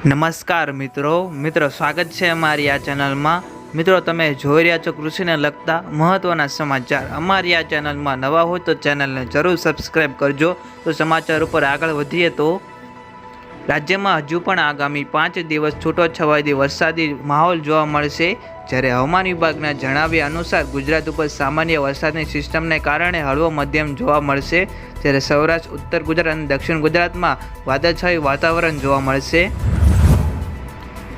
નમસ્કાર મિત્રો સ્વાગત છે અમારી આ ચેનલમાં। મિત્રો તમે જોઈ રહ્યા છો કૃષિને લગતા મહત્વના સમાચાર। અમારી આ ચેનલમાં નવા હોય તો ચેનલને જરૂર સબસ્ક્રાઇબ કરજો। તો સમાચાર ઉપર આગળ વધીએ તો રાજ્યમાં હજુ પણ આગામી 5 દિવસ છૂટોછવાયથી વરસાદી માહોલ જોવા મળશે। જ્યારે હવામાન વિભાગના જણાવ્યા અનુસાર ગુજરાત ઉપર સામાન્ય વરસાદની સિસ્ટમને કારણે હળવો મધ્યમ જોવા મળશે, જ્યારે સૌરાષ્ટ્ર, ઉત્તર ગુજરાત અને દક્ષિણ ગુજરાતમાં વાદળછાયું વાતાવરણ જોવા મળશે।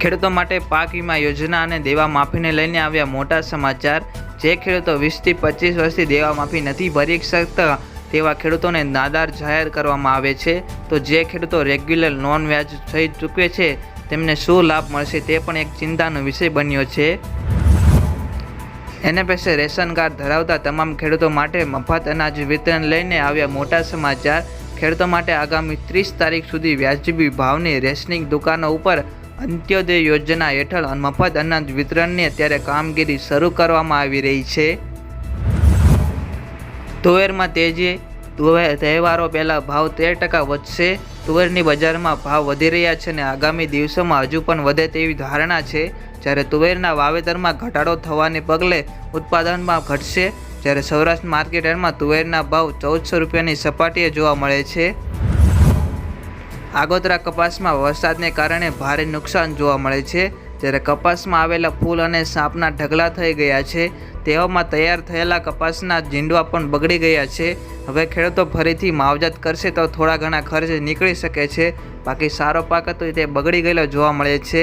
ખેડૂતો માટે પાક વીમા યોજના અને દેવા માફીને લઈને આવ્યા મોટા સમાચાર। જે ખેડૂતો 20 થી 25 વર્ષથી દેવા માફી નથી ભરી શકતા તેવા ખેડૂતોને નાદાર જાહેર કરવામાં આવે છે। તો જે ખેડૂતો રેગ્યુલર નોન વ્યાજ થઈ ચૂકે છે તેમને શું લાભ મળશે તે પણ એક ચિંતાનો વિષય બન્યો છે। એનએફએસે રેશન કાર્ડ ધરાવતા તમામ ખેડૂતો માટે મફત અનાજ વિતરણ લઈને આવ્યા મોટા સમાચાર। ખેડૂતો માટે આગામી 30 તારીખ સુધી વ્યાજબી ભાવની રેશનિંગ દુકાનો ઉપર અંત્યોદય યોજના હેઠળ મફત અનાજ વિતરણની અત્યારે કામગીરી શરૂ કરવામાં આવી રહી છે। તુવેરમાં તેજી, તહેવારો પહેલાં ભાવ 13% વધશે। તુવેરની બજારમાં ભાવ વધી રહ્યા છે અને આગામી દિવસોમાં હજુ પણ વધે તેવી ધારણા છે। જ્યારે તુવેરના વાવેતરમાં ઘટાડો થવાને પગલે ઉત્પાદનમાં ઘટશે। જ્યારે સૌરાષ્ટ્ર માર્કેટ યાર્ડમાં તુવેરના ભાવ 1400 રૂપિયાની સપાટીએ જોવા મળે છે। આગોતરા કપાસમાં વરસાદને કારણે ભારે નુકસાન જોવા મળે છે। જ્યારે કપાસમાં આવેલા ફૂલ અને સાપના ઢગલા થઈ ગયા છે। તેવામાં તૈયાર થયેલા કપાસના જીંડવા પણ બગડી ગયા છે। હવે ખેડૂતો ફરીથી માવજત કરશે તો થોડા ઘણા ખર્ચ નીકળી શકે છે, બાકી સારો પાક હતો તે બગડી ગયેલો જોવા મળે છે।